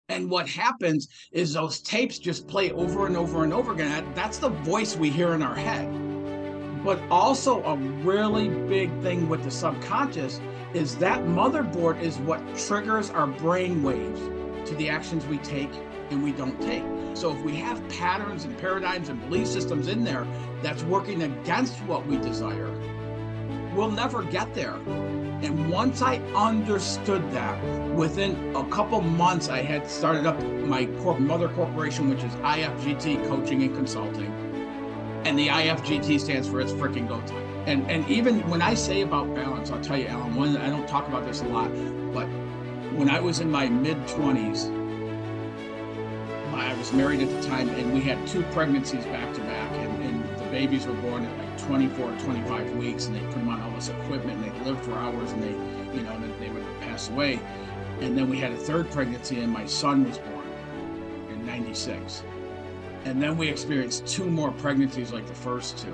And what happens is those tapes just play over and over and over again. That's the voice we hear in our head. But also a really big thing with the subconscious is that motherboard is what triggers our brain waves to the actions we take and we don't take. So if we have patterns and paradigms and belief systems in there that's working against what we desire, we'll never get there. And once I understood that, within a couple months, I had started up my mother corporation, which is IFGT Coaching and Consulting. And the IFGT stands for It's Freaking Go Time. And even when I say about balance, I'll tell you, Alan, I don't talk about this a lot, but when I was in my mid-20s, I was married at the time, and we had 2 pregnancies back to back, and the babies were born at like 24, 25 weeks, and they put them on all this equipment, and they lived for hours, and they would pass away. And then we had a 3rd pregnancy, and my son was born in 96. And then we experienced 2 more pregnancies like the first 2.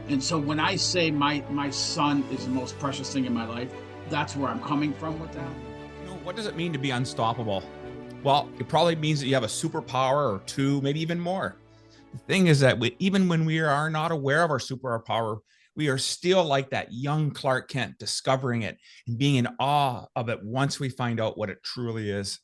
And so when I say my son is the most precious thing in my life, that's where I'm coming from with that. What does it mean to be unstoppable? Well, it probably means that you have a superpower or 2, maybe even more. The thing is that even when we are not aware of our superpower, we are still like that young Clark Kent, discovering it and being in awe of it once we find out what it truly is.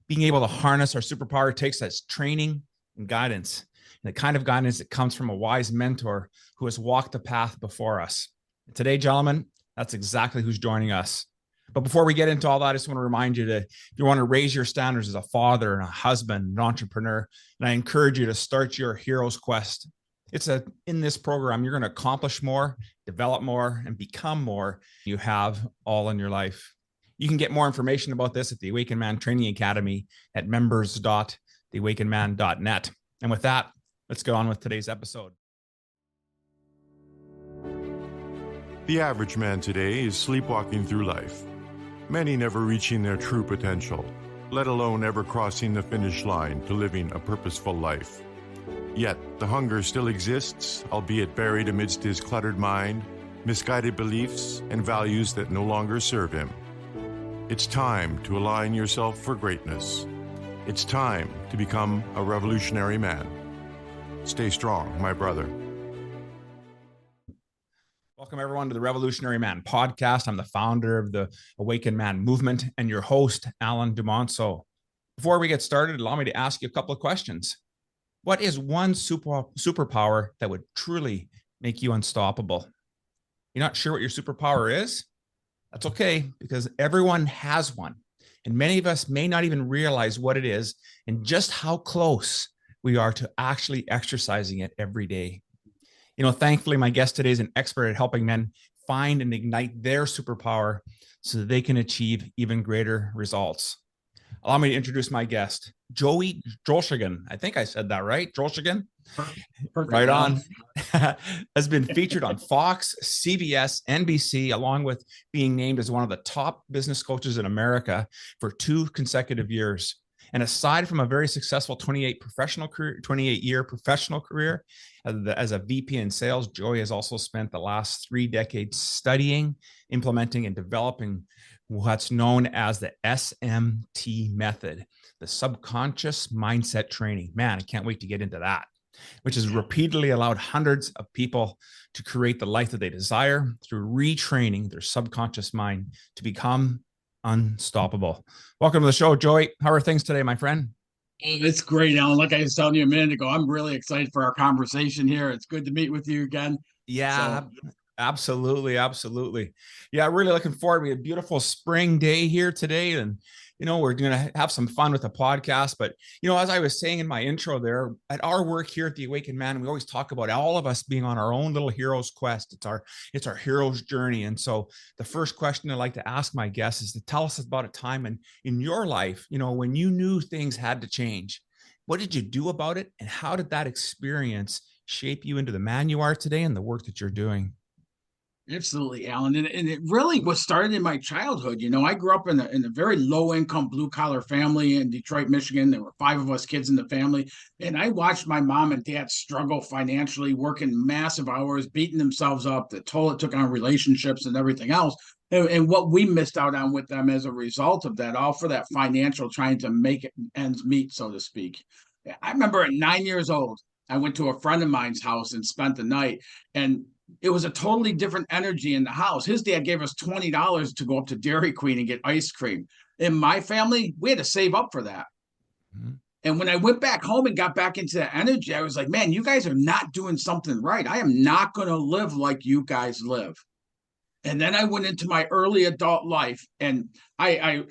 Being able to harness our superpower takes us training and guidance, and the kind of guidance that comes from a wise mentor who has walked the path before us. And today, gentlemen, that's exactly who's joining us. But before we get into all that, I just want to remind you that if you want to raise your standards as a father and a husband, an entrepreneur, and I encourage you to start your hero's quest. In this program, you're going to accomplish more, develop more, and become more you have all in your life. You can get more information about this at the Awakened Man Training Academy at members.theawakenedman.net. And with that, let's go on with today's episode. The average man today is sleepwalking through life, many never reaching their true potential, let alone ever crossing the finish line to living a purposeful life. Yet, the hunger still exists, albeit buried amidst his cluttered mind, misguided beliefs, and values that no longer serve him. It's time to align yourself for greatness. It's time to become a revolutionary man. Stay strong, my brother. Welcome, everyone, to the Revolutionary Man podcast. I'm the founder of the Awakened Man movement and your host, Alan Dumonceau. Before we get started, allow me to ask you a couple of questions. What is one superpower that would truly make you unstoppable? You're not sure what your superpower is? That's okay, because everyone has one. And many of us may not even realize what it is and just how close we are to actually exercising it every day. Thankfully, my guest today is an expert at helping men find and ignite their superpower so that they can achieve even greater results. Allow me to introduce my guest, Joey Drolshagen. I think I said that right. Drolshagen? Right on. Has been featured on Fox, CBS, NBC, along with being named as one of the top business coaches in America for 2 consecutive years. And aside from a very successful 28-year professional career as a VP in sales, Joey has also spent the last 3 decades studying, implementing, and developing what's known as the SMT method, the subconscious mindset training. Man, I can't wait to get into that, which has repeatedly allowed hundreds of people to create the life that they desire through retraining their subconscious mind to become unstoppable. Welcome to the show, Joey. How are things today, my friend? It's great, Alan. Like I was telling you a minute ago, I'm really excited for our conversation here. It's good to meet with you again. Yeah, absolutely. Yeah, really looking forward. We had a beautiful spring day here today, and we're going to have some fun with the podcast. But, as I was saying in my intro there, at our work here at the Awakened Man, we always talk about all of us being on our own little hero's quest. It's our hero's journey. And so the first question I like to ask my guests is to tell us about a time in your life, when you knew things had to change. What did you do about it? And how did that experience shape you into the man you are today and the work that you're doing? Absolutely, Alan. And it really was started in my childhood. I grew up in a very low income, blue collar family in Detroit, Michigan. There were 5 of us kids in the family. And I watched my mom and dad struggle financially, working massive hours, beating themselves up, the toll it took on relationships and everything else. And what we missed out on with them as a result of that, all for that financial trying to make it ends meet, so to speak. I remember at 9 years old, I went to a friend of mine's house and spent the night. And it was a totally different energy in the house. His dad gave us $20 to go up to Dairy Queen and get ice cream. In my family, we had to save up for that. Mm-hmm. And when I went back home and got back into that energy, I was like, man, you guys are not doing something right. I am not going to live like you guys live. And then I went into my early adult life, and I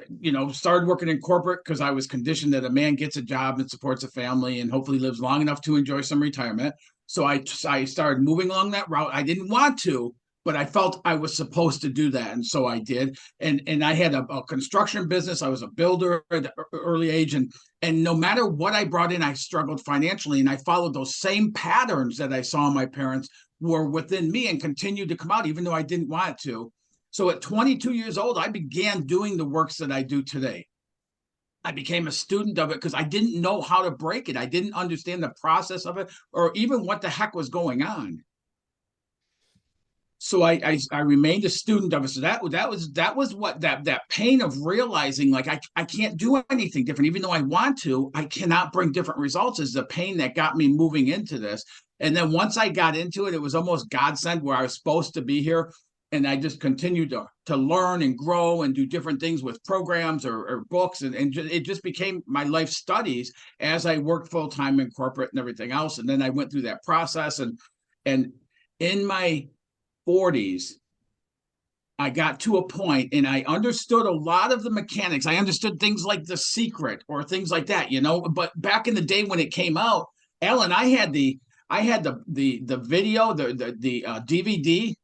started working in corporate because I was conditioned that a man gets a job and supports a family and hopefully lives long enough to enjoy some retirement. So I started moving along that route. I didn't want to, but I felt I was supposed to do that. And so I did. And I had a construction business. I was a builder at an early age. And no matter what I brought in, I struggled financially. And I followed those same patterns that I saw in my parents were within me and continued to come out, even though I didn't want it to. So at 22 years old, I began doing the works that I do today. I became a student of it because I didn't know how to break it. I didn't understand the process of it or even what the heck was going on. So I remained a student of it. So that was what that pain of realizing like I can't do anything different. Even though I want to, I cannot bring different results is the pain that got me moving into this. And then once I got into it, it was almost godsend where I was supposed to be here. And I just continued to learn and grow and do different things with programs or books. And it just became my life studies as I worked full time in corporate and everything else. And then I went through that process. And in my 40s, I got to a point and I understood a lot of the mechanics. I understood things like The Secret or things like that, But back in the day when it came out, Alan, I had the video, the DVD.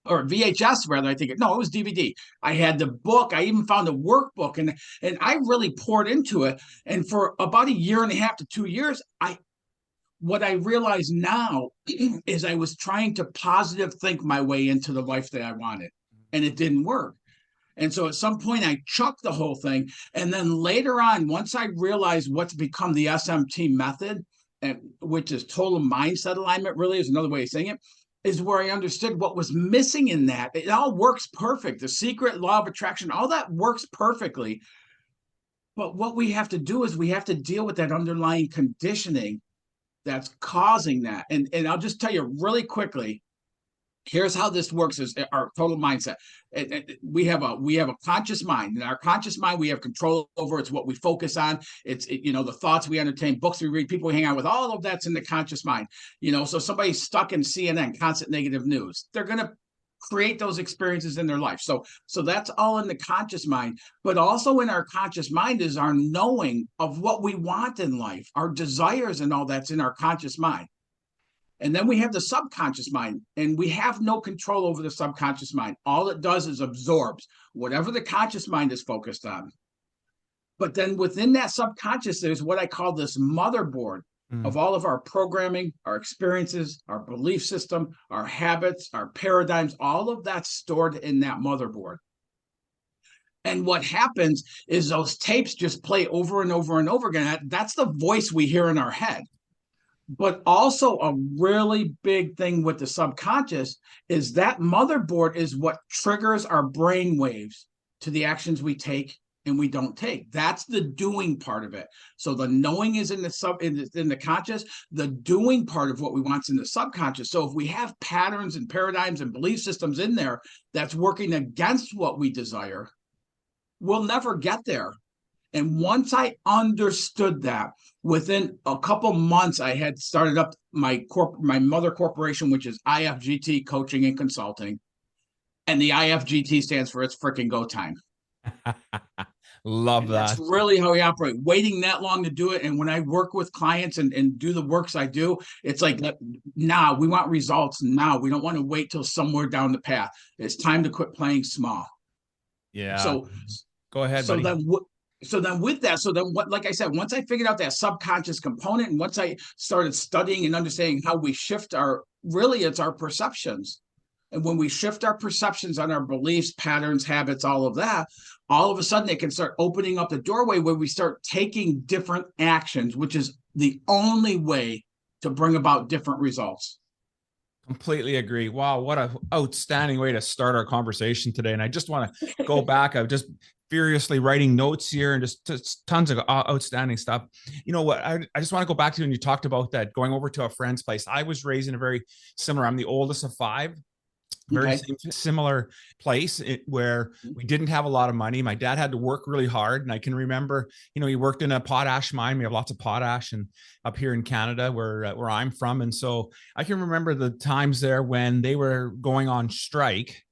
Or VHS rather, I think. No, it was DVD. I had the book. I even found a workbook, and I really poured into it. And for about 1.5 to 2 years, what I realize now is I was trying to positive think my way into the life that I wanted, and it didn't work. And so at some point I chucked the whole thing. And then later on, once I realized what's become the SMT method, which is total mindset alignment, really is another way of saying it, is where I understood what was missing in that. It all works perfect. The secret, law of attraction, all that works perfectly. But what we have to do is we have to deal with that underlying conditioning that's causing that. And I'll just tell you really quickly, here's how this works is our total mindset. We have a conscious mind. In our conscious mind, we have control over. It's what we focus on. It's the thoughts we entertain, books we read, people we hang out with, all of that's in the conscious mind. So somebody's stuck in CNN, constant negative news. They're going to create those experiences in their life. So that's all in the conscious mind. But also in our conscious mind is our knowing of what we want in life, our desires and all that's in our conscious mind. And then we have the subconscious mind, and we have no control over the subconscious mind. All it does is absorbs whatever the conscious mind is focused on. But then within that subconscious, there's what I call this motherboard of all of our programming, our experiences, our belief system, our habits, our paradigms, all of that's stored in that motherboard. And what happens is those tapes just play over and over and over again. That's the voice we hear in our head. But also a really big thing with the subconscious is that motherboard is what triggers our brain waves to the actions we take and we don't take. That's the doing part of it. So the knowing is in the conscious, the doing part of what we want is in the subconscious. So if we have patterns and paradigms and belief systems in there that's working against what we desire, we'll never get there. And once I understood that, within a couple months, I had started up my mother corporation, which is IFGT Coaching and Consulting. And the IFGT stands for It's Frickin' Go Time. Love that. That's really how we operate. Waiting that long to do it. And when I work with clients and do the works I do, it's like, now we want results now. We don't want to wait till somewhere down the path. It's time to quit playing small. Yeah. So go ahead, buddy. Like I said, once I figured out that subconscious component, and once I started studying and understanding how we shift it's our perceptions. And when we shift our perceptions on our beliefs, patterns, habits, all of that, all of a sudden it can start opening up the doorway where we start taking different actions, which is the only way to bring about different results. Completely agree. Wow, what an outstanding way to start our conversation today. And I just want to go back. I've just furiously writing notes here and just tons of outstanding stuff. You know what? I just want to go back to when you talked about that, going over to a friend's place. I was raised in a very similar, I'm the oldest of 5. Very similar place where we didn't have a lot of money. My dad had to work really hard. And I can remember, he worked in a potash mine. We have lots of potash and up here in Canada where I'm from. And so I can remember the times there when they were going on strike,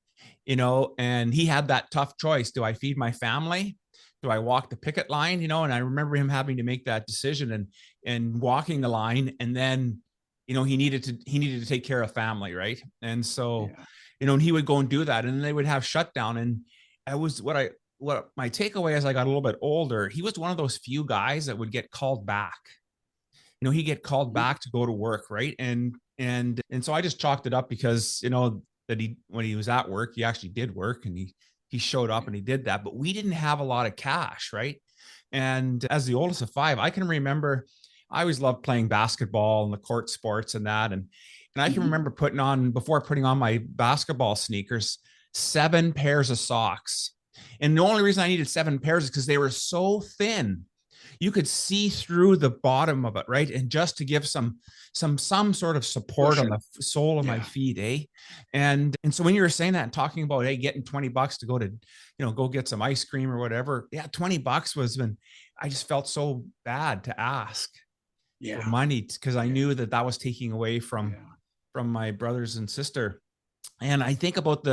and he had that tough choice. Do I feed my family? Do I walk the picket line? And I remember him having to make that decision and walking the line. And then, he needed to take care of family. Right. And so, and he would go and do that, and then they would have shutdown. And I was what my takeaway as I got a little bit older, he was one of those few guys that would get called back. He'd get called back to go to work. Right. And so I just chalked it up because, that when he was at work, he actually did work, and he showed up and he did that, but we didn't have a lot of cash. Right. And as the oldest of 5, I can remember I always loved playing basketball and the court sports and that. And I can remember before putting on my basketball sneakers, 7 pairs of socks. And the only reason I needed 7 pairs is because they were so thin. You could see through the bottom of it, right? And just to give some sort of support on the sole of my feet, And so when you were saying that and talking about, getting $20 to go to, go get some ice cream or whatever. Yeah, $20 was when I just felt so bad to ask for money because I knew that was taking away from my brothers and sister. And I think about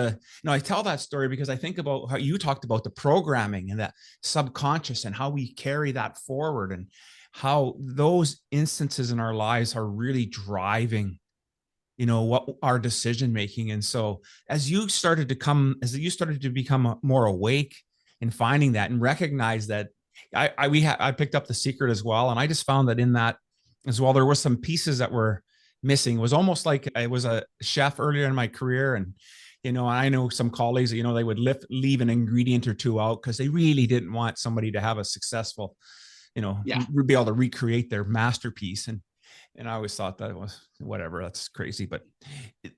I tell that story because I think about how you talked about the programming and that subconscious and how we carry that forward and how those instances in our lives are really driving, what our decision making. And so as you started to become more awake in finding that and recognize that I picked up The Secret as well. And I just found that in that as well, there were some pieces that were missing. It was almost like I was a chef earlier in my career. And, I know some colleagues, they would leave an ingredient or 2 out because they really didn't want somebody to have a successful, be able to recreate their masterpiece. And I always thought that it was whatever, that's crazy, but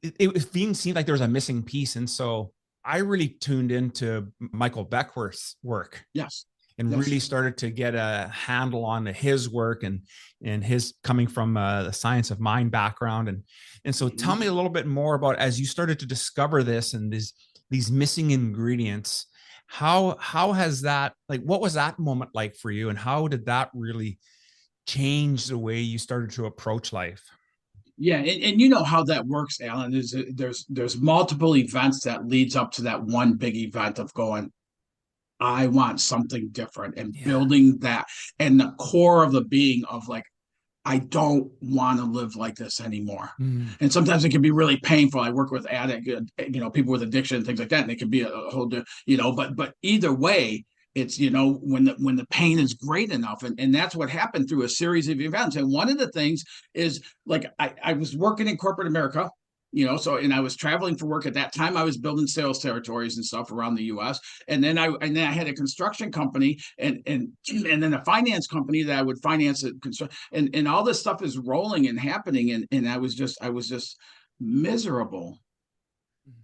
it seemed like there was a missing piece. And so I really tuned into Michael Beckwith's work. Yes. And really started to get a handle on his work and his coming from the science of mind background. And so tell me a little bit more about, as you started to discover this and these missing ingredients, how has that, what was that moment like for you? And how did that really change the way you started to approach life? Yeah. And you know how that works, Alan, is there's multiple events that leads up to that one big event of going, I want something different, and building that, and the core of the being of I don't want to live like this anymore. And sometimes it can be really painful. I work with people with addiction and things like that, and it can be a whole, but either way, it's, when the pain is great enough. And that's what happened through a series of events. And one of the things is I was working in corporate America, and I was traveling for work at that time. I was building sales territories and stuff around the U.S. And then I had a construction company and then a finance company that I would finance it. And all this stuff is rolling and happening. And I was just miserable.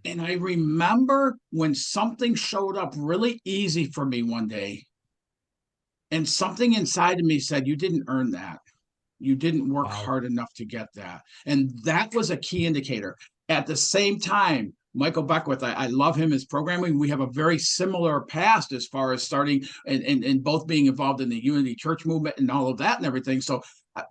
And I remember when something showed up really easy for me one day, and something inside of me said, you didn't earn that. You didn't work hard enough to get that. And that was a key indicator. At the same time, Michael Beckwith, I love him as programming. We have a very similar past as far as starting and both being involved in the Unity Church movement and all of that and everything. So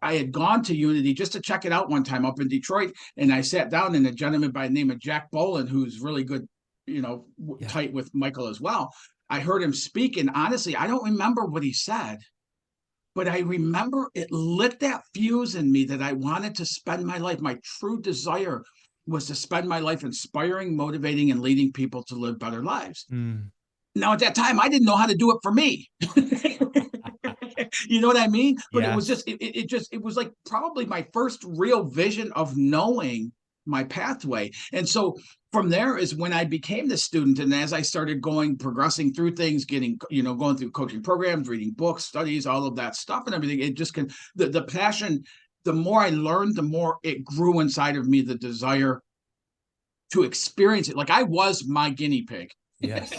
I had gone to Unity just to check it out one time up in Detroit. And I sat down, and a gentleman by the name of Jack Boland, who's really good, tight with Michael as well. I heard him speak, and honestly, I don't remember what he said. But I remember it lit that fuse in me that I wanted to spend my life. My true desire was to spend my life inspiring, motivating, and leading people to live better lives. Now, at that time, I didn't know how to do it for me. You know what I mean? But it was just, it was like probably my first real vision of knowing my pathway. And so from there is when I became the student. And as I started progressing through things, getting, going through coaching programs, reading books, studies, all of that stuff and everything, it just the passion, the more I learned, the more it grew inside of me, the desire to experience it. Like I was my guinea pig. Yes.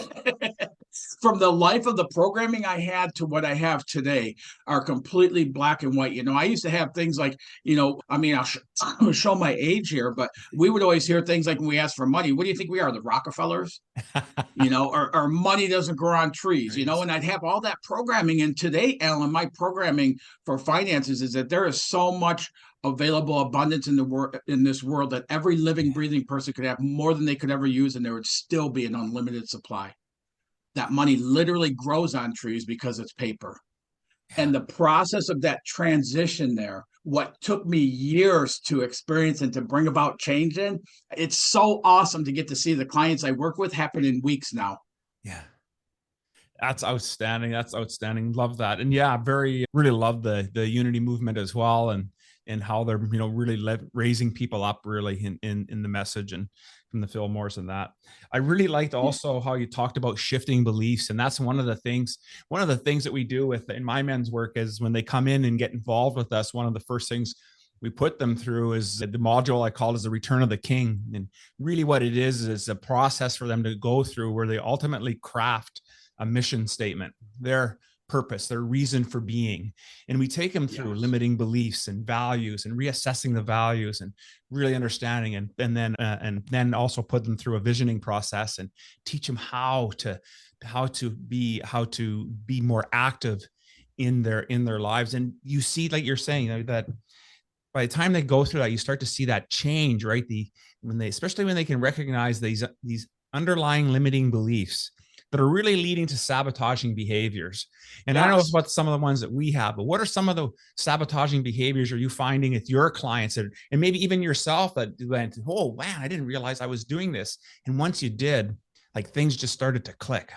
From the life of the programming I had to what I have today are completely black and white. I used to have things like, I'll show my age here, but we would always hear things like when we ask for money, what do you think we are, the Rockefellers? Or money doesn't grow on trees, and I'd have all that programming. And today, Alan, my programming for finances is that there is so much available abundance in this world that every living, breathing person could have more than they could ever use, and there would still be an unlimited supply. That money literally grows on trees because it's paper. And the process of that transition there, what took me years to experience and to bring about change in, it's so awesome to get to see the clients I work with happen in weeks now. Yeah. That's outstanding. That's outstanding. Love that. And yeah, really love the unity movement as well. And how they're, really raising people up really in the message and from the Fillmores and that. I really liked also how you talked about shifting beliefs. And that's one of the things that we do in my men's work is when they come in and get involved with us, one of the first things we put them through is the module I call is the Return of the King. And really what it is a process for them to go through where they ultimately craft a mission statement, their purpose, their reason for being. And we take them through limiting beliefs and values and reassessing the values and really understanding and then also put them through a visioning process and teach them how to be more active in their lives. And you see, like you're saying, that by the time they go through that, you start to see that change, right? Especially when they can recognize these underlying limiting beliefs that are really leading to sabotaging behaviors. And I know about some of the ones that we have, but what are some of the sabotaging behaviors are you finding with your clients and maybe even yourself that went, oh, man, I didn't realize I was doing this. And once you did, like things just started to click.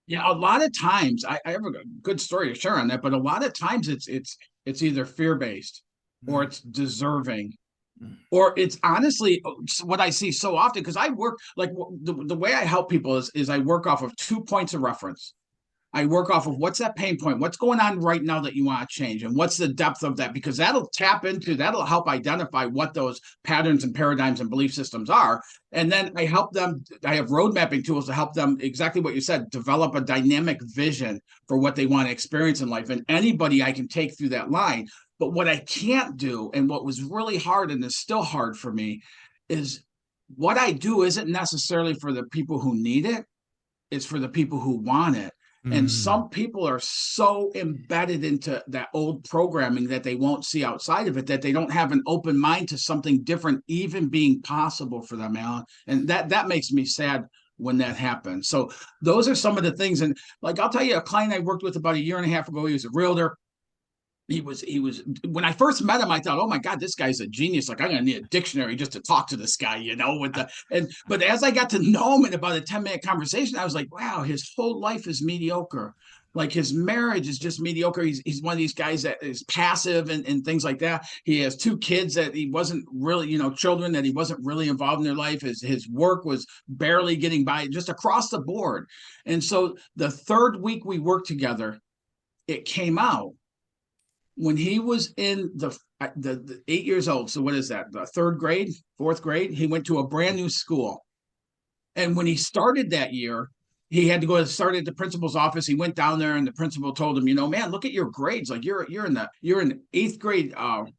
Yeah, a lot of times I have a good story to share on that, but a lot of times it's either fear-based or it's deserving. Or it's honestly what I see so often, because I work like the way I help people is I work off of 2 points of reference. I work off of what's that pain point, what's going on right now that you want to change, and what's the depth of that, because that'll help identify what those patterns and paradigms and belief systems are. And then I help them, I have road mapping tools to help them, exactly what you said, develop a dynamic vision for what they want to experience in life. And anybody I can take through that line. But what I can't do, and what was really hard and is still hard for me, is what I do isn't necessarily for the people who need it. It's for the people who want it. And some people are so embedded into that old programming that they won't see outside of it, that they don't have an open mind to something different even being possible for them, Alan. And that makes me sad when that happens. So those are some of the things. And like, I'll tell you, a client I worked with about a year and a half ago, he was a realtor. He was when I first met him, I thought, oh my God, this guy's a genius. Like, I'm gonna need a dictionary just to talk to this guy, but as I got to know him in about a 10-minute conversation, I was like, wow, his whole life is mediocre. Like his marriage is just mediocre. He's one of these guys that is passive and things like that. He has 2 kids that he wasn't really, children that he wasn't really involved in their life. His work was barely getting by, just across the board. And so the 3rd week we worked together, it came out. When he was in the 8 years old, so what is that, the 3rd grade, 4th grade, he went to a brand new school. And when he started that year, he had to go start at the principal's office. He went down there and the principal told him, man, look at your grades. Like you're in 8th grade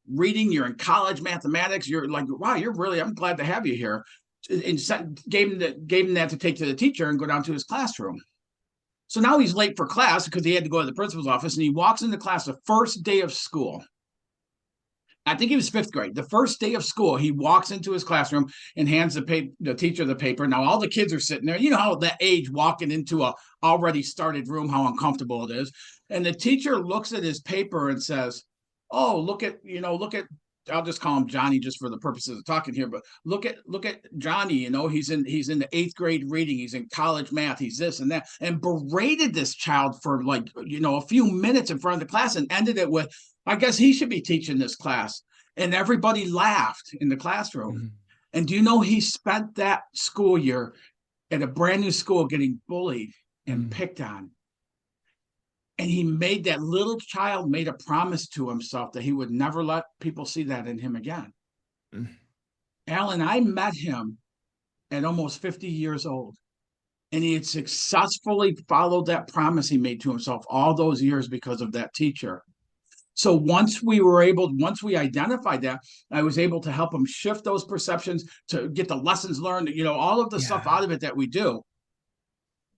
reading, you're in college mathematics. You're like, wow, I'm glad to have you here. And gave him that to take to the teacher and go down to his classroom. So now he's late for class because he had to go to the principal's office, and he walks into class the first day of school. I think he was 5th grade. The first day of school, he walks into his classroom and hands the teacher the paper. Now all the kids are sitting there. You know how that age, walking into a already started room, how uncomfortable it is. And the teacher looks at his paper and says, oh, look at, I'll just call him Johnny just for the purposes of talking here, but look at Johnny, he's in the 8th grade reading, he's in college math, he's this and that, and berated this child for a few minutes in front of the class and ended it with, I guess he should be teaching this class. and everybody laughed in the classroom. Mm-hmm. And do you know he spent that school year at a brand new school getting bullied and picked on? And he made that little child made a promise to himself that he would never let people see that in him again. Alan, I met him at almost 50 years old, and he had successfully followed that promise he made to himself all those years because of that teacher. So once we identified that, I was able to help him shift those perceptions to get the lessons learned, all of the stuff out of it that we do.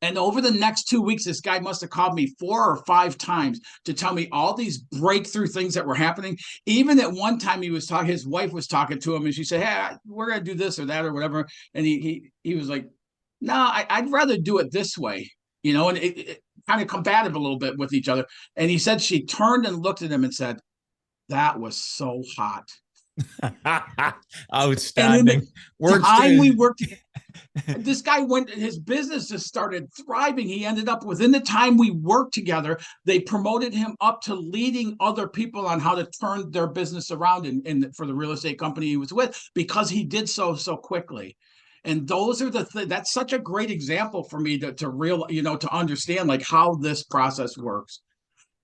And over the next 2 weeks, this guy must have called me 4 or 5 times to tell me all these breakthrough things that were happening. Even at one time his wife was talking to him and she said, "Hey, we're going to do this or that or whatever." And he was like, "No, I'd rather do it this way," and it kind of combative a little bit with each other. And he said she turned and looked at him and said, "That was so hot." Outstanding. And in the time we worked together, this guy his business just started thriving. He ended up, within the time we worked together, they promoted him up to leading other people on how to turn their business around for the real estate company he was with, because he did so quickly. And those are that's such a great example for me to understand like how this process works.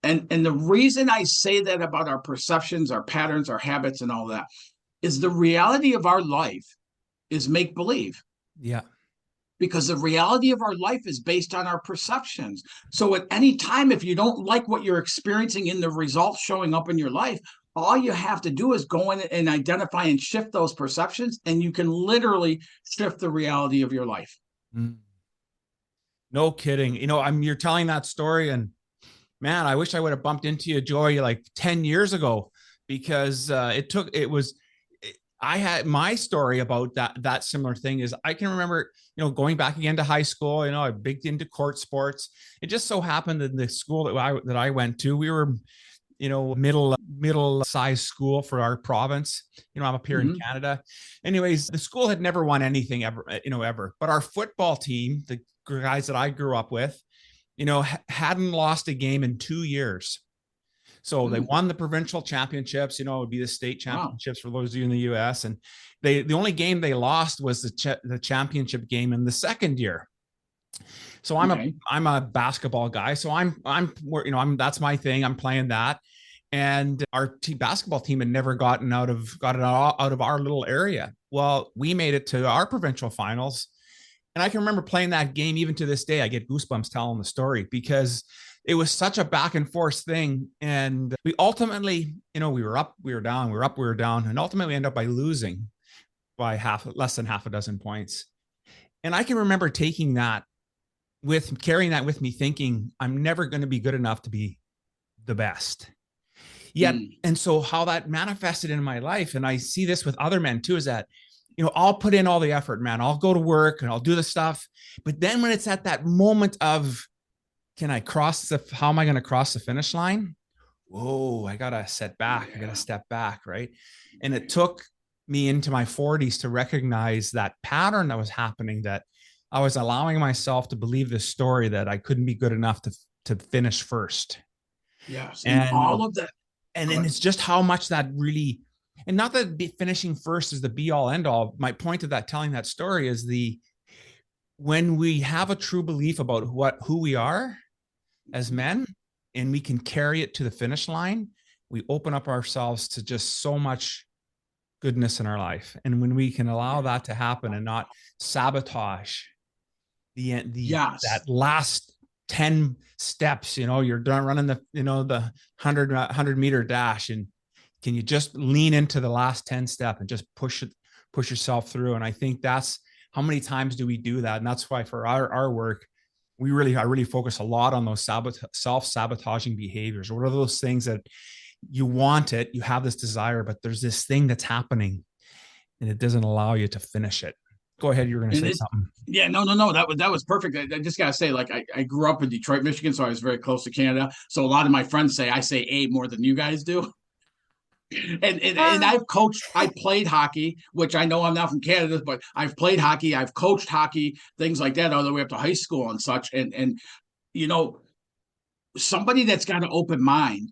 And the reason I say that about our perceptions, our patterns, our habits, and all that is the reality of our life is make believe. Yeah. Because the reality of our life is based on our perceptions. So at any time, if you don't like what you're experiencing in the results showing up in your life, all you have to do is go in and identify and shift those perceptions, and you can literally shift the reality of your life. No kidding. You're telling that story, and man, I wish I would have bumped into you, Joy, like 10 years ago, because I had my story about that similar thing is I can remember, going back again to high school, I big into court sports. It just so happened that the school that I went to, we were, middle size school for our province. I'm up here in Canada. Anyways, the school had never won anything ever. But our football team, the guys that I grew up with, hadn't lost a game in 2 years. So they won the provincial championships, it would be the state championships for those of you in the US. And the only game they lost was the championship game in the second year. So I'm a basketball guy. So that's my thing. I'm playing that. And our basketball team had never gotten out of our little area. Well, we made it to our provincial finals. And I can remember playing that game. Even to this day, I get goosebumps telling the story because it was such a back and forth thing. And we ultimately, we were up, we were down, we were up, we were down, and ultimately ended up by losing by less than half a dozen points. And I can remember carrying that with me, thinking I'm never going to be good enough to be the best. Yet, and so how that manifested in my life, and I see this with other men too, is that I'll put in all the effort, man. I'll go to work and I'll do the stuff. But then when it's at that moment of, how am I going to cross the finish line? Whoa, I got to set back. I got to step back. Right. And it took me into my 40s to recognize that pattern that was happening, that I was allowing myself to believe this story that I couldn't be good enough to finish first. Yes. And all of that. And then it's just how much that really, and not that finishing first is the be all end all. My point of telling that story is when we have a true belief about who we are as men, and we can carry it to the finish line, we open up ourselves to just so much goodness in our life. And when we can allow that to happen and not sabotage that last 10 steps, you're done running the 100 meter dash, and can you just lean into the last 10 step and just push yourself through? And I think that's how many times do we do that? And that's why for our work, I really focus a lot on those self-sabotaging behaviors. What are those things that you want it, you have this desire, but there's this thing that's happening and it doesn't allow you to finish it. Go ahead. You're going to say something. Yeah, no. That was perfect. I just got to say, like, I grew up in Detroit, Michigan, so I was very close to Canada. So a lot of my friends say I say A more than you guys do. And I played hockey, which I know I'm not from Canada, but I've played hockey, I've coached hockey, things like that, all the way up to high school and such. And somebody that's got an open mind,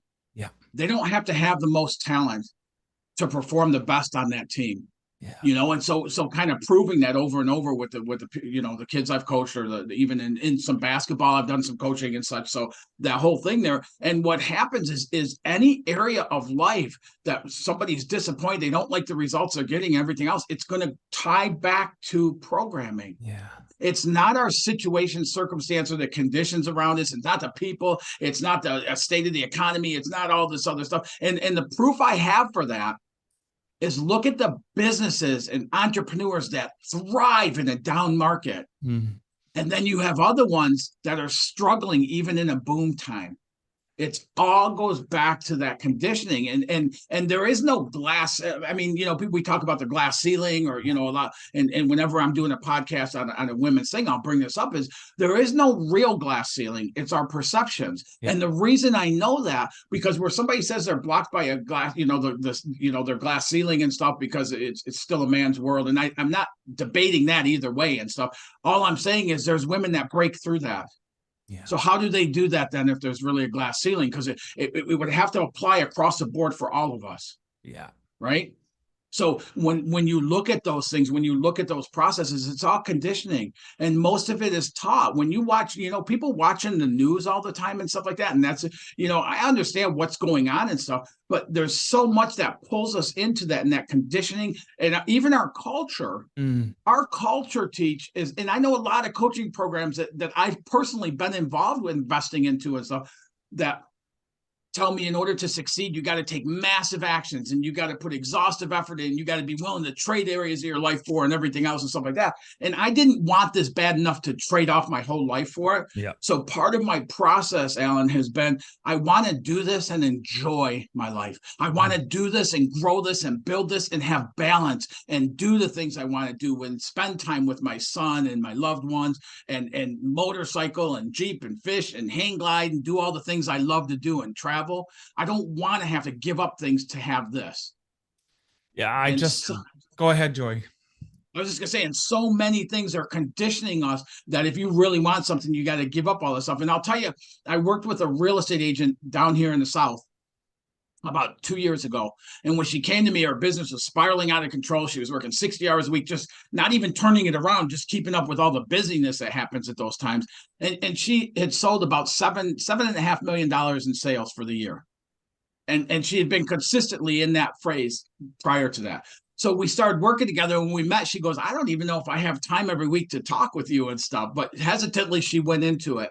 they don't have to have the most talent to perform the best on that team. Yeah. You know, and so kind of proving that over and over with the you know, the kids I've coached, or even in some basketball, I've done some coaching and such. So that whole thing there. And what happens is any area of life that somebody's disappointed, they don't like the results they're getting, everything else, it's going to tie back to programming. Yeah. It's not our situation, circumstance, or the conditions around us. It's not the people. It's not the state of the economy. It's not all this other stuff. And the proof I have for that is look at the businesses and entrepreneurs that thrive in a down market. Mm. And then you have other ones that are struggling even in a boom time. It all goes back to that conditioning, and there is no glass. I mean, you know, people, we talk about the glass ceiling, or, you know, a lot. And whenever I'm doing a podcast on a women's thing, I'll bring this up, is there is no real glass ceiling. It's our perceptions. Yeah. And the reason I know that, because where somebody says they're blocked by a glass, you know, their glass ceiling and stuff, because it's still a man's world. And I'm not debating that either way and stuff. All I'm saying is there's women that break through that. Yeah. So how do they do that then if there's really a glass ceiling? Because it would have to apply across the board for all of us. Yeah. Right. So when you look at those things, when you look at those processes, it's all conditioning, and most of it is taught. When you watch, you know, people watching the news all the time and stuff like that, and that's, you know, I understand what's going on and stuff, but there's so much that pulls us into that, and that conditioning, and even our culture. Our culture teach is, and I know a lot of coaching programs that I've personally been involved with investing into and stuff, that tell me in order to succeed, you got to take massive actions, and you got to put exhaustive effort in. You got to be willing to trade areas of your life for, and everything else and stuff like that. And I didn't want this bad enough to trade off my whole life for it. Yeah. So part of my process, Alan, has been, I want to do this and enjoy my life. I want to do this and grow this and build this and have balance and do the things I want to do, and spend time with my son and my loved ones, and motorcycle and Jeep and fish and hang glide and do all the things I love to do and travel. I don't want to have to give up things to have this. Yeah, go ahead, Joy. I was just gonna say, and so many things are conditioning us that if you really want something, you got to give up all this stuff. And I'll tell you, I worked with a real estate agent down here in the South about 2 years ago. And when she came to me, her business was spiraling out of control. She was working 60 hours a week, just not even turning it around, just keeping up with all the busyness that happens at those times. And she had sold about $7.5 million in sales for the year. And she had been consistently in that phrase prior to that. So we started working together. When we met, she goes, I don't even know if I have time every week to talk with you and stuff. But hesitantly, she went into it.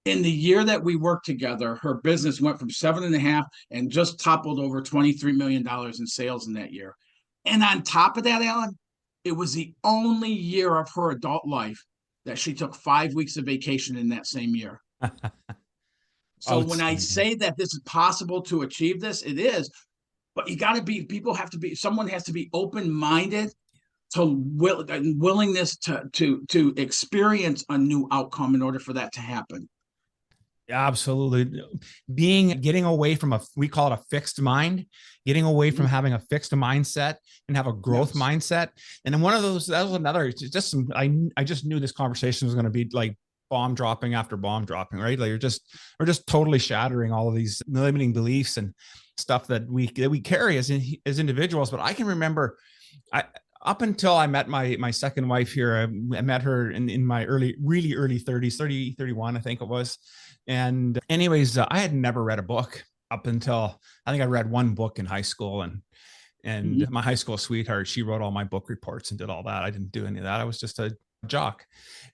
In the year that we worked together, her business went from 7.5 and just toppled over $23 million in sales in that year. And on top of that, Alan, it was the only year of her adult life that she took 5 weeks of vacation in that same year. So when I say that this is possible to achieve this, it is, but you got to be, someone has to be open-minded to willingness to experience a new outcome in order for that to happen. Absolutely. Getting away from we call it a fixed mind, getting away from having a fixed mindset and have a growth mindset. And then one of those, that was another, I just knew this conversation was going to be like bomb dropping after bomb dropping, right? Like we're just totally shattering all of these limiting beliefs and stuff that we carry as individuals. But I can remember, up until I met my second wife here, I met her in my really early 30s, 30, 31, I think it was. And anyways, I had never read a book up until, I think I read one book in high school, and my high school sweetheart, she wrote all my book reports and did all that. I didn't do any of that. I was just a jock.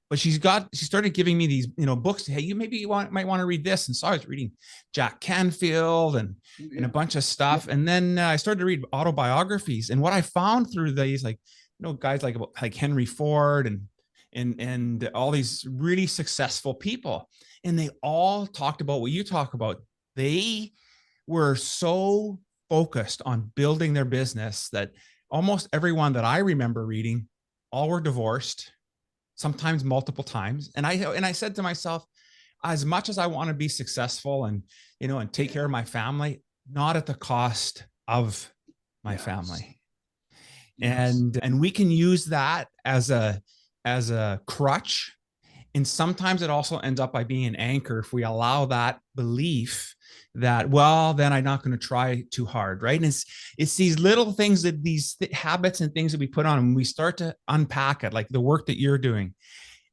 But she started giving me these, books. Hey, you might want to read this. And so I was reading Jack Canfield and a bunch of stuff. And then I started to read autobiographies. And what I found through these, guys like Henry Ford and all these really successful people, and they all talked about what you talk about. They were so focused on building their business that almost everyone that I remember reading, all were divorced, sometimes multiple times. And I said to myself, as much as I want to be successful and take care of my family, not at the cost of my family. And we can use that as a crutch And sometimes it also ends up by being an anchor if we allow that belief that, well, then I'm not going to try too hard, right? And it's these little things, that these habits and things that we put on, and we start to unpack it, like the work that you're doing,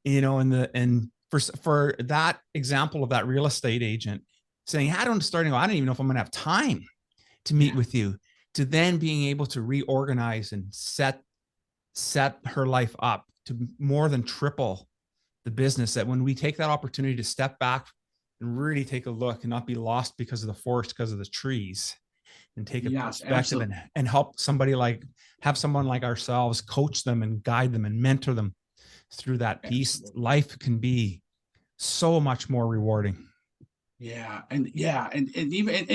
and for that example of that real estate agent saying, I don't even know if I'm going to have time to meet with you, to then being able to reorganize and set her life up to more than triple the business. That when we take that opportunity to step back and really take a look and not be lost because of the forest, because of the trees, and take a perspective and help have someone like ourselves coach them and guide them and mentor them through that piece, life can be so much more rewarding. And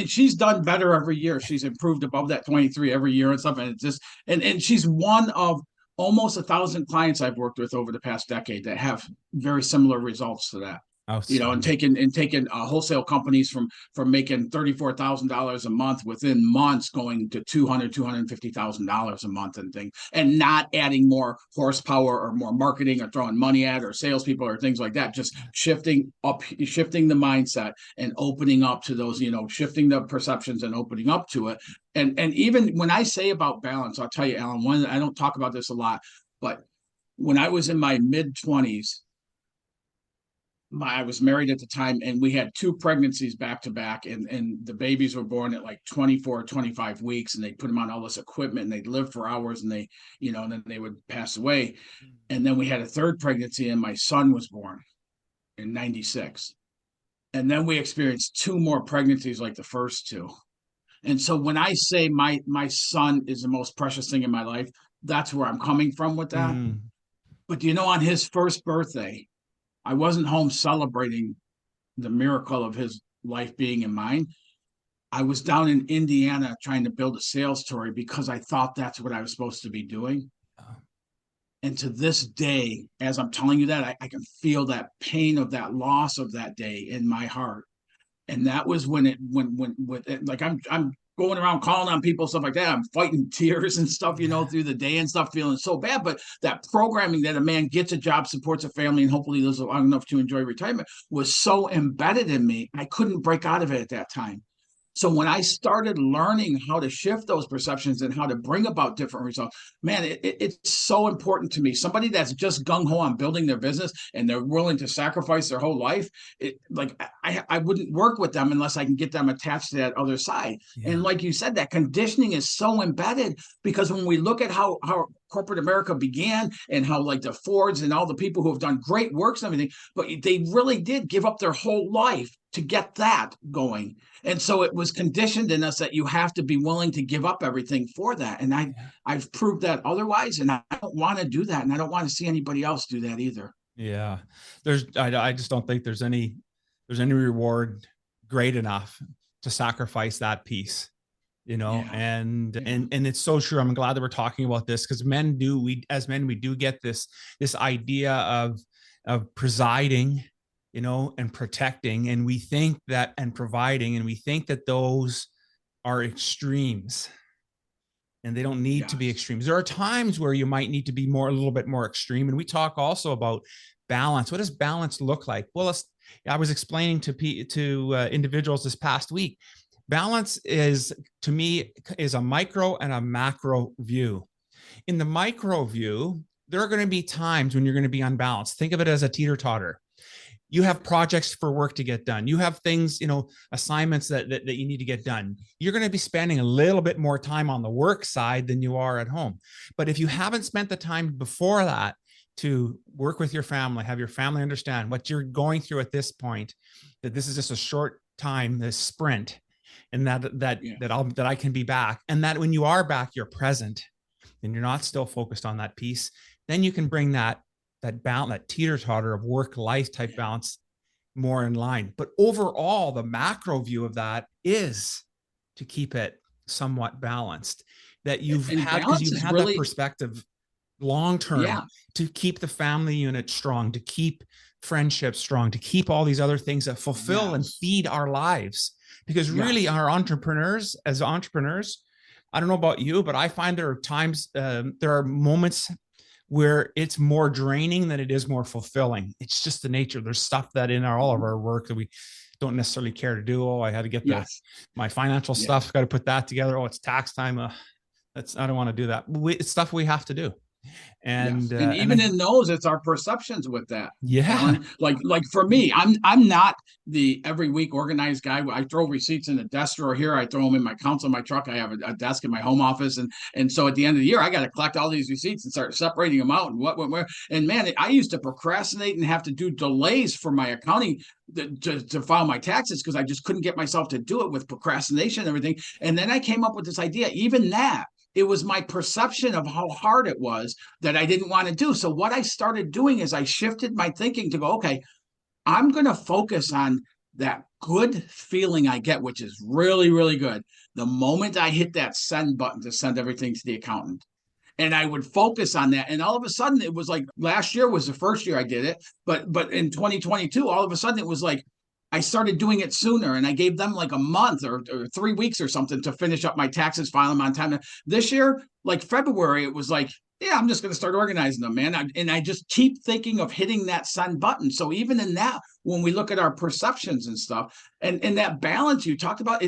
she's done better every year. She's improved above that 23 every year and stuff. And it's just, and she's one of almost 1,000 clients I've worked with over the past decade that have very similar results to that. And taking wholesale companies from making $34,000 a month within months, going to $250,000 a month and things, and not adding more horsepower or more marketing or throwing money at or salespeople or things like that. Just shifting the mindset and opening up to those, shifting the perceptions and opening up to it. And even when I say about balance, I'll tell you, Alan, I don't talk about this a lot, but when I was in my mid-20s, I was married at the time, and we had 2 pregnancies back to back, and the babies were born at like 24, 25 weeks, and they put them on all this equipment, and they'd live for hours, and they, and then they would pass away. And then we had a 3rd pregnancy, and my son was born in 96. And then we experienced 2 more pregnancies like the first 2. And so when I say my son is the most precious thing in my life, that's where I'm coming from with that. But on his first birthday, I wasn't home celebrating the miracle of his life being in mine. I was down in Indiana trying to build a sales story because I thought that's what I was supposed to be doing. And to this day, as I'm telling you that, I can feel that pain of that loss of that day in my heart. And that was when I'm going around calling on people, stuff like that. I'm fighting tears and stuff, through the day and stuff, feeling so bad. But that programming that a man gets a job, supports a family, and hopefully lives long enough to enjoy retirement was so embedded in me, I couldn't break out of it at that time. So when I started learning how to shift those perceptions and how to bring about different results, man, it's so important to me. Somebody that's just gung-ho on building their business and they're willing to sacrifice their whole life, I wouldn't work with them unless I can get them attached to that other side. Yeah. And like you said, that conditioning is so embedded, because when we look at how corporate America began and how like the Fords and all the people who have done great works and everything, but they really did give up their whole life to get that going. And so it was conditioned in us that you have to be willing to give up everything for that. And I've proved that otherwise, and I don't want to do that. And I don't want to see anybody else do that either. Yeah. I just don't think there's any reward great enough to sacrifice that piece, and it's so true. I'm glad that we're talking about this, because as men, we do get this idea of presiding, and protecting, and we think that, and providing, and we think that those are extremes, and they don't need to be extremes. There are times where you might need to be a little bit more extreme. And we talk also about balance. What does balance look like? Well, I was explaining to individuals this past week, balance to me is a micro and a macro view. In the micro view, there are going to be times when you're going to be unbalanced. Think of it as a teeter-totter. You have projects for work to get done. You have things, assignments that you need to get done. You're going to be spending a little bit more time on the work side than you are at home. But if you haven't spent the time before that to work with your family, have your family understand what you're going through at this point, that this is just a short time, this sprint, and that I can be back, and that when you are back, you're present and you're not still focused on that piece, then you can bring that balance, that teeter-totter of work-life type balance more in line. But overall, the macro view of that is to keep it somewhat balanced, that you've had that perspective long-term to keep the family unit strong, to keep friendships strong, to keep all these other things that fulfill and feed our lives. Because really as entrepreneurs, I don't know about you, but I find there are times, there are moments where it's more draining than it is more fulfilling. It's just the nature. There's stuff that in all of our work that we don't necessarily care to do. Oh, I had to get my financial stuff, got to put that together. Oh, it's tax time. I don't want to do that. It's stuff we have to do. And even in those, it's our perceptions with that. Yeah. Alan. Like for me, I'm not the every week organized guy. I throw receipts in a desk drawer here. I throw them in my console in my truck. I have a desk in my home office. And so at the end of the year, I got to collect all these receipts and start separating them out and what went where. And man, I used to procrastinate and have to do delays for my accounting to file my taxes because I just couldn't get myself to do it with procrastination and everything. And then I came up with this idea, even that. It was my perception of how hard it was that I didn't want to do. So what I started doing is I shifted my thinking to go, okay, I'm going to focus on that good feeling I get, which is really, really good. The moment I hit that send button to send everything to the accountant. And I would focus on that. And all of a sudden it was like last year was the first year I did it. But in 2022, all of a sudden it was like, I started doing it sooner and I gave them like a month or 3 weeks or something to finish up my taxes, file them on time. This year, like February, it was like, yeah, I'm just going to start organizing them, man. And I just keep thinking of hitting that send button. So even in that, when we look at our perceptions and stuff and that balance you talked about,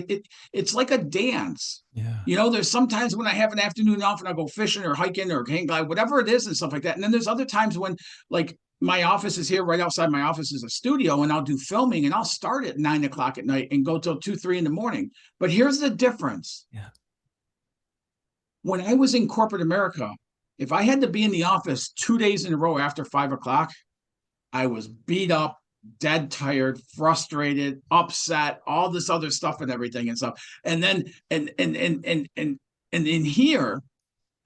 it's like a dance. Yeah. There's sometimes when I have an afternoon off and I go fishing or hiking or hang glide, whatever it is and stuff like that. And then there's other times when like, my office is here. Right outside my office is a studio, and I'll do filming, and I'll start at 9 o'clock at night and go till 2, 3 in the morning. But here's the difference. Yeah. When I was in corporate America, if I had to be in the office 2 days in a row after 5 o'clock, I was beat up, dead tired, frustrated, upset, all this other stuff and everything and stuff. And then and in here,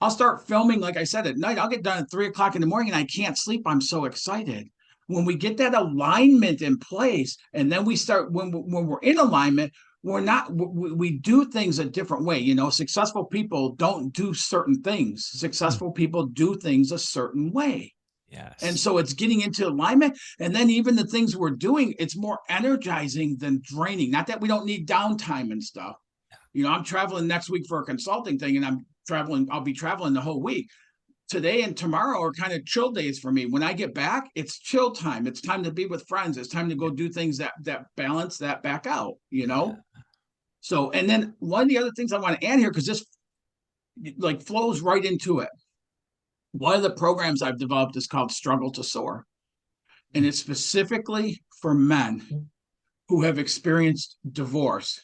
I'll start filming, like I said, at night. I'll get done at 3 o'clock in the morning and I can't sleep. I'm so excited. When we get that alignment in place, and then we start, when we're in alignment, we do things a different way. Successful people don't do certain things. Successful people do things a certain way. Yes. And so it's getting into alignment. And then even the things we're doing, it's more energizing than draining. Not that we don't need downtime and stuff. I'm traveling next week for a consulting thing, and I'll be traveling the whole week. Today and tomorrow are kind of chill days for me. When I get back, it's chill time. It's time to be with friends. It's time to go do things that balance that back out, Yeah. So, and then one of the other things I want to add here, because this like flows right into it. One of the programs I've developed is called Struggle to Soar. And it's specifically for men who have experienced divorce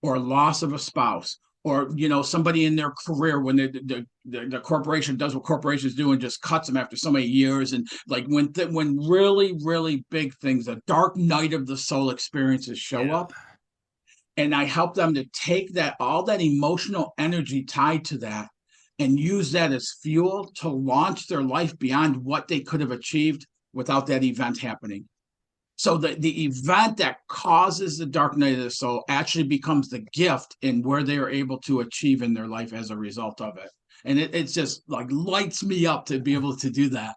or loss of a spouse, or somebody in their career when the corporation does what corporations do and just cuts them after so many years, and like when really, really big things, the dark night of the soul experiences show up, and I help them to take all that emotional energy tied to that and use that as fuel to launch their life beyond what they could have achieved without that event happening. So the event that causes the dark night of the soul actually becomes the gift in where they are able to achieve in their life as a result of it. And it's just like lights me up to be able to do that.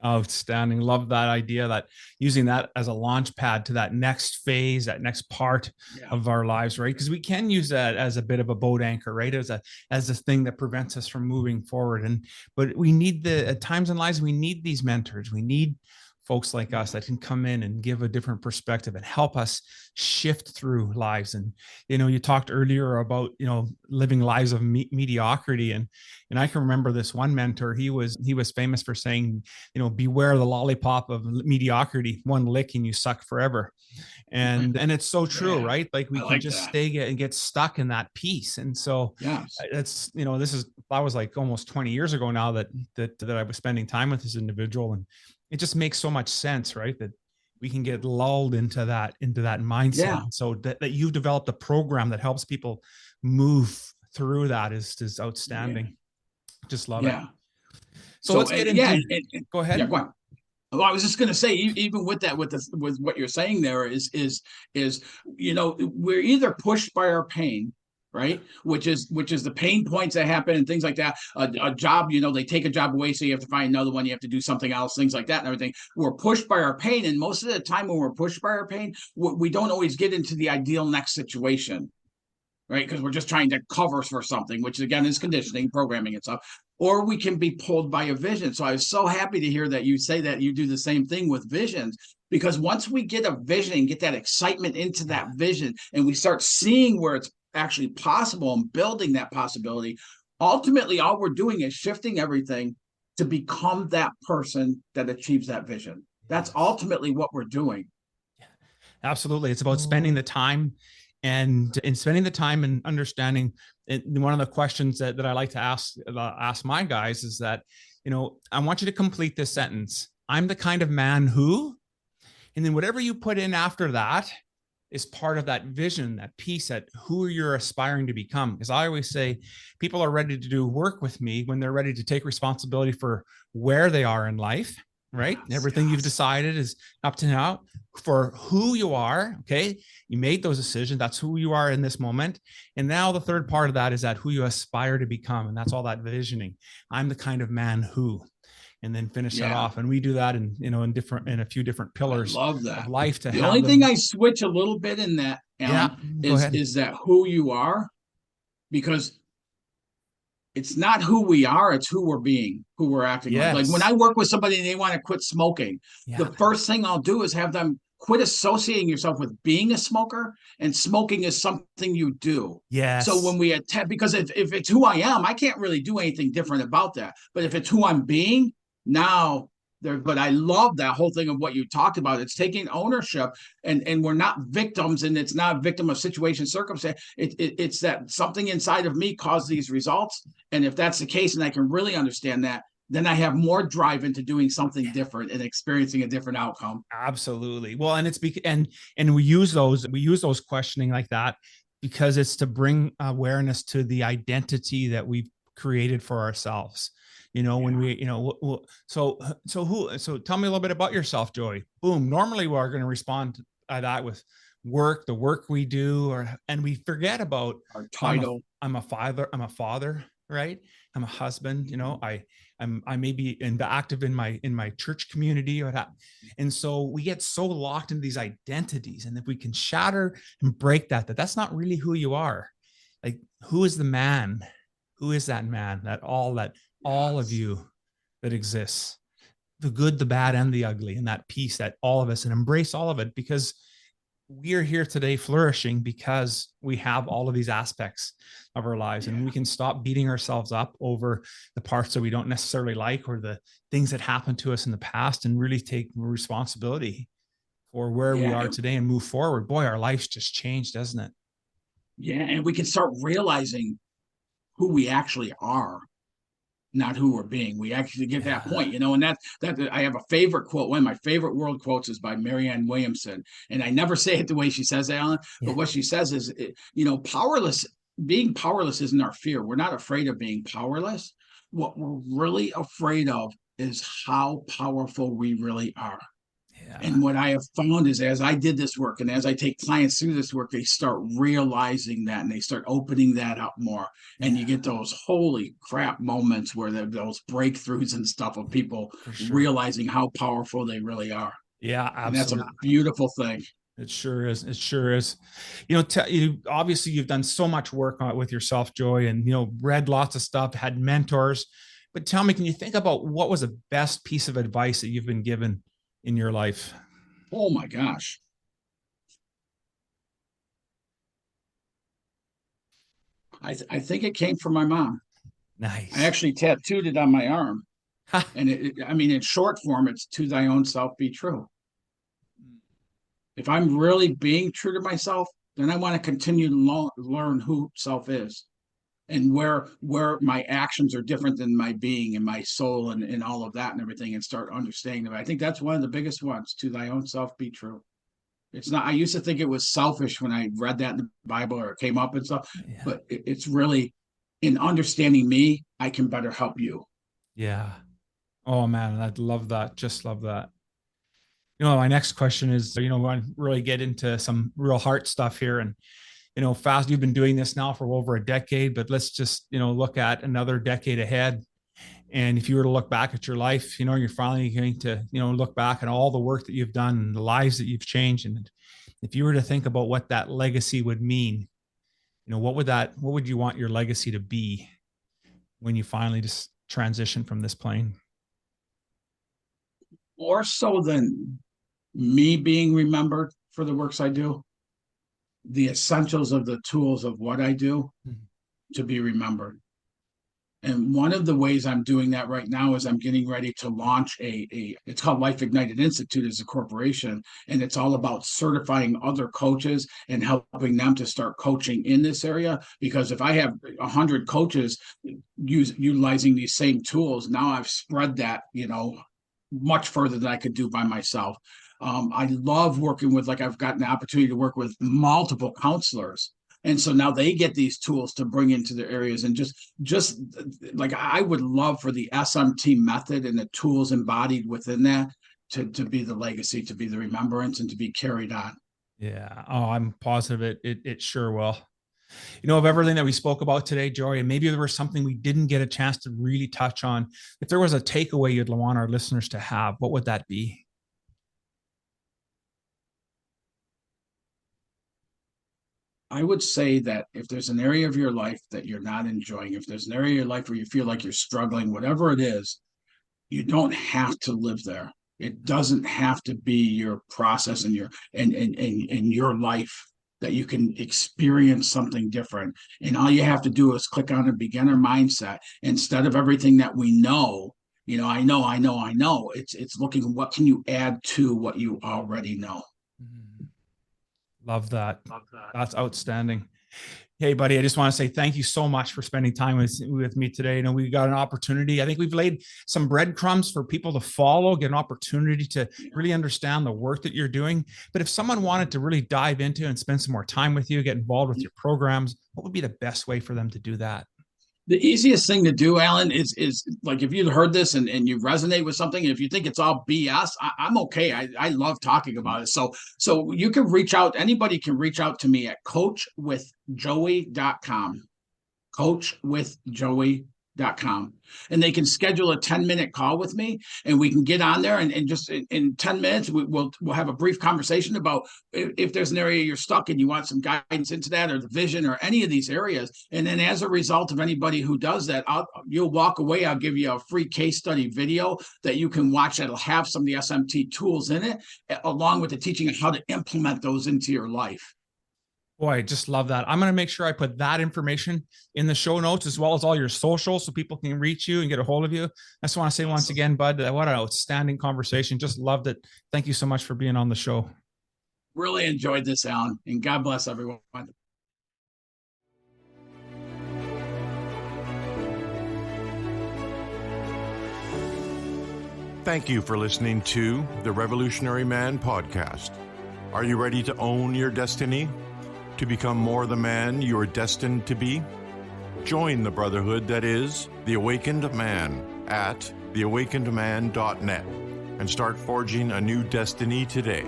Outstanding. Love that idea, that using that as a launch pad to that next phase, that next part of our lives, right? Because we can use that as a bit of a boat anchor, right? As a thing that prevents us from moving forward. But we need at times in lives, we need these mentors. We need folks like us that can come in and give a different perspective and help us shift through lives. And, you talked earlier about, living lives of mediocrity. And I can remember this one mentor, he was famous for saying, beware the lollipop of mediocrity, one lick and you suck forever. And it's so true, right? Like we can just stay and get stuck in that piece. And so that's, that was like almost 20 years ago now that I was spending time with this individual, and it just makes so much sense, right? That we can get lulled into that mindset. Yeah. So that you've developed a program that helps people move through that is outstanding. Yeah. Just love it. So let's get into, go ahead. Yeah, go on. Well, I was just going to say, even with that, with what you're saying there is, we're either pushed by our pain, right? Which is the pain points that happen and things like that. A job, they take a job away, so you have to find another one. You have to do something else, things like that and everything. We're pushed by our pain. And most of the time when we're pushed by our pain, we don't always get into the ideal next situation, right? Because we're just trying to cover for something, which again is conditioning, programming and stuff. or we can be pulled by a vision. So I was so happy to hear that you say that you do the same thing with visions, because once we get a vision and get that excitement into that vision, and we start seeing where it's actually possible and building that possibility, ultimately all we're doing is shifting everything to become that person that achieves that vision. That's ultimately what we're doing. Absolutely. It's about spending the time and spending the time and understanding. One of the questions that I like to ask my guys is that, I want you to complete this sentence. I'm the kind of man who, and then whatever you put in after that is part of that vision, that piece, that who you're aspiring to become. Because I always say people are ready to do work with me when they're ready to take responsibility for where they are in life, right? Yes, everything you've decided is up to now for who you are. Okay. You made those decisions. That's who you are in this moment. And now the third part of that is that who you aspire to become. And that's all that visioning. I'm the kind of man who, and then finish that off. And we do that in a few different pillars. I love that. Of life. The only thing I switch a little bit in that, Alan, is that who you are, because it's not who we are, it's who we're being, who we're acting like. Like when I work with somebody and they want to quit smoking, the first thing I'll do is have them quit associating yourself with being a smoker, and smoking is something you do. Yes. So when we attempt, because if it's who I am, I can't really do anything different about that. But if it's who I'm being, now there, but I love that whole thing of what you talked about. It's taking ownership, and we're not victims, and it's not a victim of situation, circumstance. It's that something inside of me caused these results. And if that's the case, and I can really understand that, then I have more drive into doing something different and experiencing a different outcome. Absolutely. Well, and it's and we use those questioning like that because it's to bring awareness to the identity that we've created for ourselves. When we, so tell me a little bit about yourself, Joey. Boom. Normally we're going to respond to that with the work we do, and we forget about our title. I'm a father, right? I'm a husband, I may be active in my church community or that. And so we get so locked into these identities. And if we can shatter and break that's not really who you are. Like, who is the man? Who is that man? All of you that exists, the good, the bad, and the ugly, and that piece that all of us, and embrace all of it, because we are here today flourishing because we have all of these aspects of our lives, and we can stop beating ourselves up over the parts that we don't necessarily like or the things that happened to us in the past, and really take responsibility for where we are today and move forward. Boy, our life's just changed, doesn't it? Yeah. And we can start realizing who we actually are, not who we're being. We actually get that point, and that I have a favorite quote. One of my favorite world quotes is by Marianne Williamson. And I never say it the way she says it, Alan, but what she says is, being powerless isn't our fear. We're not afraid of being powerless. What we're really afraid of is how powerful we really are. And what I have found is, as I did this work and as I take clients through this work, they start realizing that, and they start opening that up more. And you get those holy crap moments where those breakthroughs and stuff of people realizing how powerful they really are. Yeah, absolutely. And that's a beautiful thing. It sure is. It sure is. Obviously you've done so much work on it with yourself, Joy, and, read lots of stuff, had mentors. But tell me, can you think about what was the best piece of advice that you've been given in your life? Oh my gosh. I think it came from my mom. Nice. I actually tattooed it on my arm. And in short form, it's to thy own self be true. If I'm really being true to myself, then I want to continue to learn who self is, and where my actions are different than my being and my soul and all of that and everything, and start understanding them. I think that's one of the biggest ones. To thy own self be true. It's not, I used to think it was selfish when I read that in the Bible or it came up and stuff, but it's really, in understanding me, I can better help you. Yeah. Oh man, I love that. Just love that. My next question is, I want to really get into some real heart stuff here. And fast, you've been doing this now for over a decade, but let's just, look at another decade ahead. And if you were to look back at your life, you're finally going to, look back at all the work that you've done and the lives that you've changed. And if you were to think about what that legacy would mean, what would you want your legacy to be when you finally just transition from this plane? More so than me being remembered for the works I do, the essentials of the tools of what I do to be remembered. And one of the ways I'm doing that right now is I'm getting ready to launch it's called Life Ignited Institute as a corporation. And it's all about certifying other coaches and helping them to start coaching in this area. Because if I have 100 coaches utilizing these same tools, now I've spread that, much further than I could do by myself. I love working with, I've gotten the opportunity to work with multiple counselors. And so now they get these tools to bring into their areas, and just like I would love for the SMT method and the tools embodied within that to be the legacy, to be the remembrance, and to be carried on. Yeah. Oh, I'm positive it sure will. Of everything that we spoke about today, Joey, and maybe there was something we didn't get a chance to really touch on. If there was a takeaway you'd want our listeners to have, what would that be? I would say that if there's an area of your life that you're not enjoying, if there's an area of your life where you feel like you're struggling, whatever it is, you don't have to live there. It doesn't have to be your process and your life, that you can experience something different. And all you have to do is click on a beginner mindset instead of everything that we know. I know. It's looking, what can you add to what you already know? Love that. That's outstanding. Hey, buddy, I just want to say thank you so much for spending time with me today. We got an opportunity. I think we've laid some breadcrumbs for people to follow, get an opportunity to really understand the work that you're doing. But if someone wanted to really dive into and spend some more time with you, get involved with your programs, what would be the best way for them to do that? The easiest thing to do, Alan, is like, if you've heard this and you resonate with something, if you think it's all BS, I'm okay. I love talking about it. So you can reach out. Anybody can reach out to me at coachwithjoey.com. coachwithjoey.com. And they can schedule a 10-minute call with me, and we can get on there and just in 10 minutes, we'll have a brief conversation about if there's an area you're stuck and you want some guidance into that, or the vision, or any of these areas. And then as a result of anybody who does that, you'll walk away. I'll give you a free case study video that you can watch that'll have some of the SMT tools in it, along with the teaching of how to implement those into your life. Boy, I just love that. I'm going to make sure I put that information in the show notes, as well as all your socials, so people can reach you and get a hold of you. I just want to say once again, Bud, what an outstanding conversation. Just loved it. Thank you so much for being on the show. Really enjoyed this, Alan, and God bless everyone. Thank you for listening to the Revolutionary Man podcast. Are you ready to own your destiny? To become more the man you are destined to be? Join the brotherhood that is The Awakened Man at theawakenedman.net and start forging a new destiny today.